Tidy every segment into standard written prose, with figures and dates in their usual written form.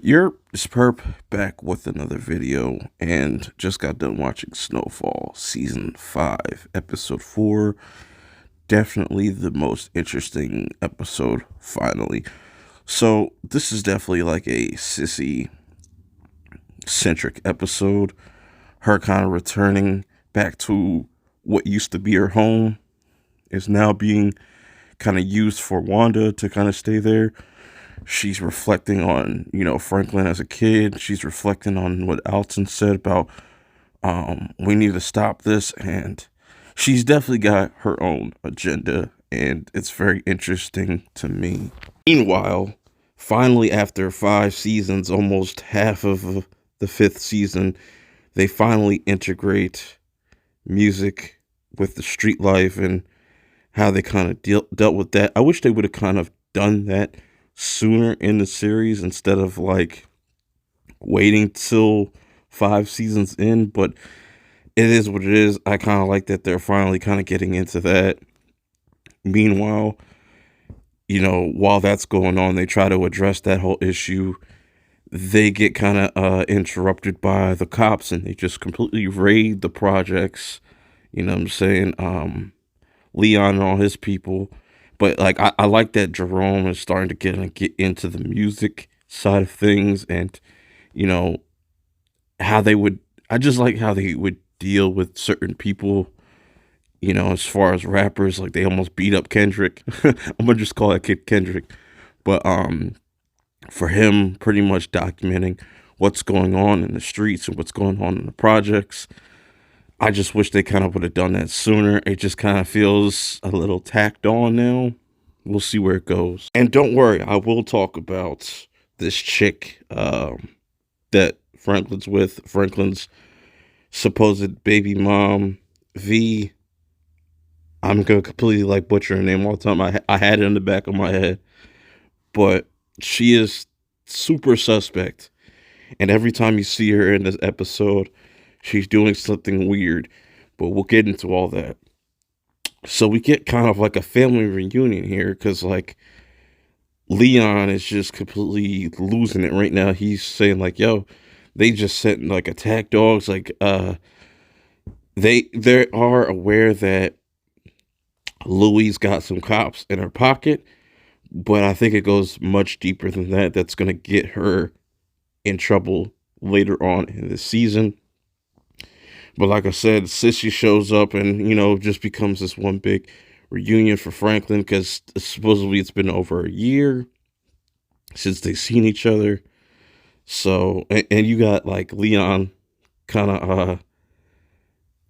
You're Perp back with another video and just got done watching Snowfall Season 5, Episode 4. Definitely the most interesting episode, finally. So, this is definitely like a sissy-centric episode. Her kind of returning back to what used to be her home is now being kind of used for Wanda to kind of stay there. She's reflecting on, Franklin as a kid. She's reflecting on what Alton said about we need to stop this. And she's definitely got her own agenda. And it's very interesting to me. Meanwhile, finally, after 5 seasons, almost half of the 5th season, they finally integrate music with the street life and how they kind of dealt with that. I wish they would have kind of done that sooner in the series instead of like waiting till 5 seasons in, but it is what it is. I kind of like that they're finally kind of getting into that. Meanwhile, while that's going on, they try to address that whole issue. They get kind of interrupted by the cops and they just completely raid the projects. You know what I'm saying? Leon and all his people. But like I like that Jerome is starting to get into the music side of things, and how they would. I just like how they would deal with certain people. As far as rappers, like they almost beat up Kendrick. I'm gonna just call that kid Kendrick. But for him, pretty much documenting what's going on in the streets and what's going on in the projects. I just wish they kind of would have done that sooner. It just kind of feels a little tacked on now. We'll see where it goes. And don't worry, I will talk about this chick that Franklin's with. Franklin's supposed baby mom, V. I'm going to completely like butcher her name all the time. I had it in the back of my head. But she is super suspect. And every time you see her in this episode, she's doing something weird, but we'll get into all that. So we get kind of like a family reunion here because like Leon is just completely losing it right now. He's saying like, yo, they just sent like attack dogs. Like they are aware that Louie's got some cops in her pocket, but I think it goes much deeper than that. That's going to get her in trouble later on in the season. But like I said, Sissy shows up and, just becomes this one big reunion for Franklin because supposedly it's been over a year since they've seen each other. So, and you got like Leon kind of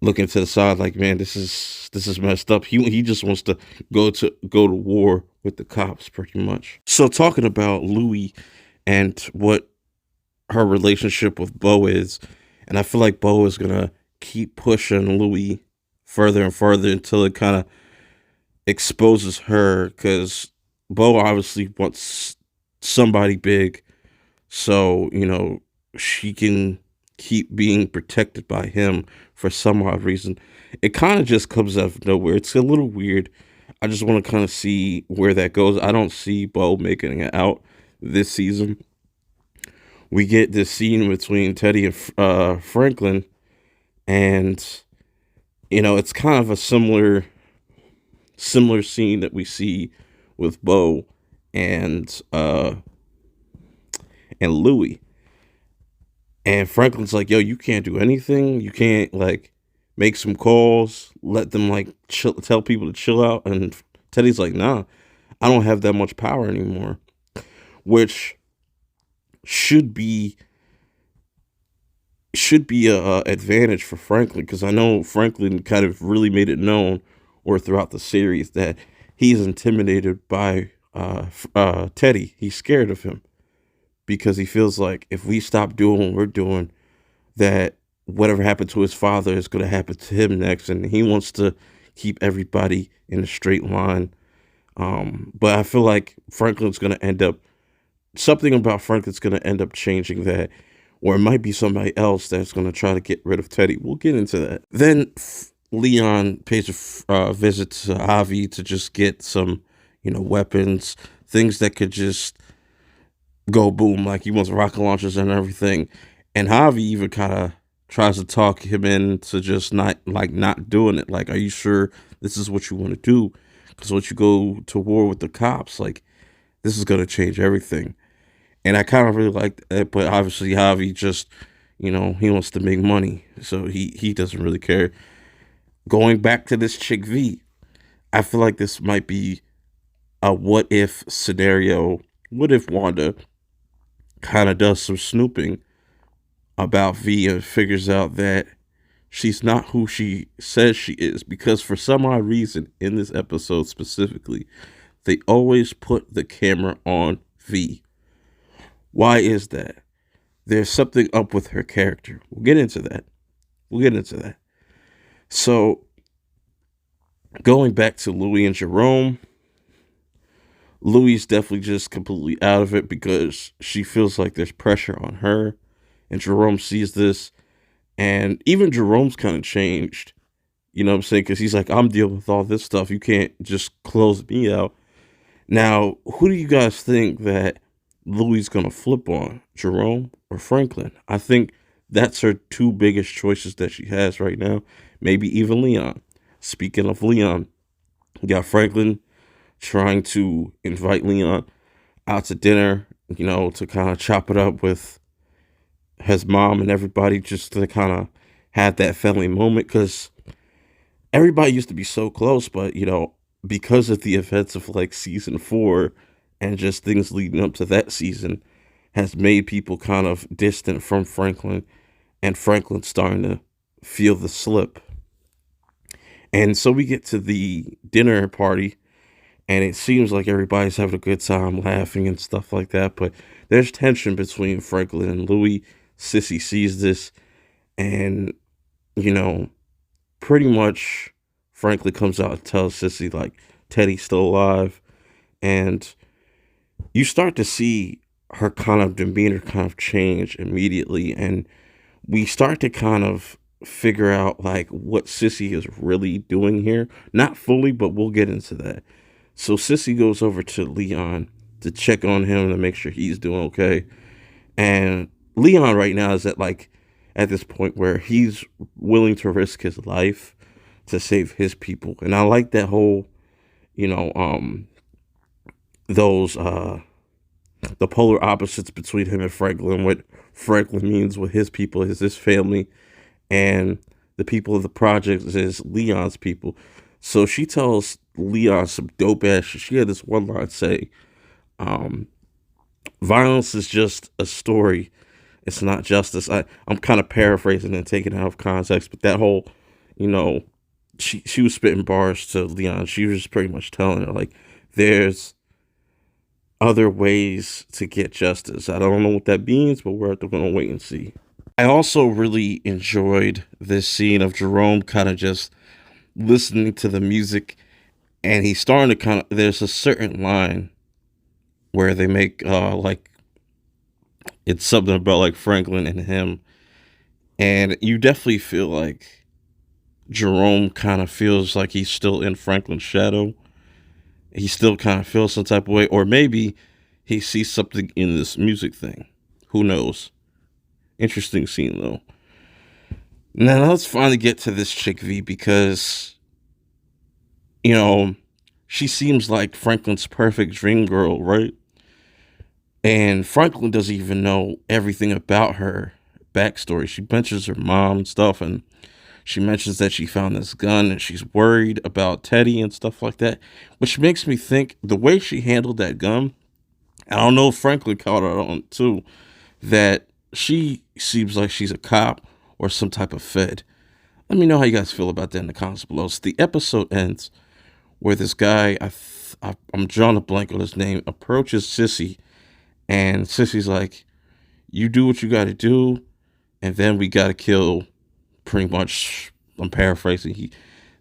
looking to the side like, man, this is messed up. He just wants to go to war with the cops pretty much. So talking about Louie and what her relationship with Bo is, and I feel like Bo is going to keep pushing Louie further and further until it kind of exposes her, because Bo obviously wants somebody big so she can keep being protected by him for some odd reason. It kind of just comes out of nowhere. It's a little weird. I just want to kind of see where that goes. I don't see Bo making it out this season. We get this scene between Teddy and Franklin. And, it's kind of a similar scene that we see with Bo and Louie. And Franklin's like, yo, you can't do anything. You can't, like, make some calls, let them, like, tell people to chill out. And Teddy's like, nah, I don't have that much power anymore. Which should be a advantage for Franklin, because I know Franklin kind of really made it known or throughout the series that he's intimidated by Teddy. He's scared of him because he feels like if we stop doing what we're doing, that whatever happened to his father is going to happen to him next, and he wants to keep everybody in a straight line. But I feel like something about Franklin's going to end up changing that. Or it might be somebody else that's going to try to get rid of Teddy. We'll get into that. Then Leon pays a visit to Javi to just get some, weapons, things that could just go boom. Like he wants rocket launchers and everything. And Javi even kind of tries to talk him into just not doing it. Like, are you sure this is what you want to do? Because once you go to war with the cops, like this is gonna change everything. And I kind of really like that, but obviously Javi just, he wants to make money, so he doesn't really care. Going back to this chick V, I feel like this might be a what if scenario. What if Wanda kind of does some snooping about V and figures out that she's not who she says she is? Because for some odd reason, in this episode specifically, they always put the camera on V. Why is that? There's something up with her character. We'll get into that. We'll get into that. So, going back to Louis and Jerome, Louis definitely just completely out of it because she feels like there's pressure on her. And Jerome sees this. And even Jerome's kind of changed. You know what I'm saying? Because he's like, I'm dealing with all this stuff. You can't just close me out. Now, who do you guys think that Louis gonna flip on? Jerome or Franklin? I think that's her two biggest choices that she has right now. Maybe even Leon. Speaking of Leon, you got Franklin trying to invite Leon out to dinner, to kind of chop it up with his mom and everybody, just to kind of have that family moment, because everybody used to be so close, but because of the events of like season 4 and just things leading up to that season has made people kind of distant from Franklin, and Franklin's starting to feel the slip. And so we get to the dinner party, and it seems like everybody's having a good time, laughing and stuff like that, but there's tension between Franklin and Louis. Sissy sees this, and you know pretty much Franklin comes out and tells Sissy like Teddy's still alive, and you start to see her kind of demeanor kind of change immediately, and we start to kind of figure out like what Sissy is really doing here. Not fully, but we'll get into that. So Sissy goes over to Leon to check on him to make sure he's doing okay. And Leon right now is at this point where he's willing to risk his life to save his people. And I like that whole, you know, those the polar opposites between him and Franklin. What Franklin means with his people is his family, and the people of the projects is Leon's people. So she tells Leon some dope ass shit. She had this one line say, violence is just a story. It's not justice. I'm kind of paraphrasing and taking it out of context, but that whole, you know, she was spitting bars to Leon. She was just pretty much telling her like, there's other ways to get justice. I don't know what that means, but we're going to wait and see. I also really enjoyed this scene of Jerome kind of just listening to the music, and he's starting to kind of, there's a certain line where they make like it's something about like Franklin and him, and you definitely feel like Jerome kind of feels like he's still in Franklin's shadow. He still kind of feels some type of way, or maybe he sees something in this music thing. Who knows? Interesting scene though. Now let's finally get to this chick V, because she seems like Franklin's perfect dream girl, right? And Franklin doesn't even know everything about her backstory. She mentions her mom and stuff, and she mentions that she found this gun and she's worried about Teddy and stuff like that, which makes me think the way she handled that gun, I don't know if Franklin caught her on too, that she seems like she's a cop or some type of fed. Let me know how you guys feel about that in the comments below. So the episode ends where this guy, I'm drawing a blank on his name, approaches Sissy, and Sissy's like, you do what you got to do, and then we got to kill, pretty much, I'm paraphrasing,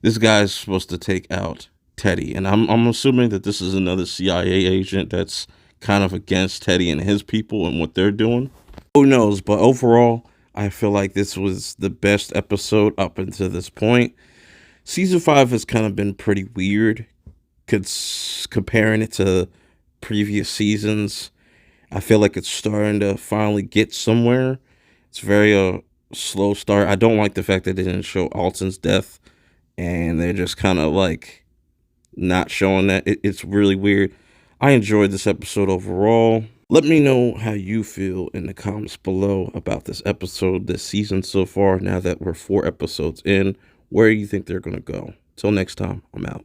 this guy's supposed to take out Teddy, and I'm assuming that this is another CIA agent that's kind of against Teddy and his people and what they're doing. Who knows? But overall, I feel like this was the best episode up until this point. Season 5 has kind of been pretty weird, comparing it to previous seasons. I feel like it's starting to finally get somewhere. It's very slow start. I don't like the fact that they didn't show Alton's death, and they're just kind of like not showing that. It's really weird. I enjoyed this episode overall. Let me know how you feel in the comments below about this episode, this season so far, now that we're 4 episodes in. Where do you think they're going to go? Till next time, I'm out.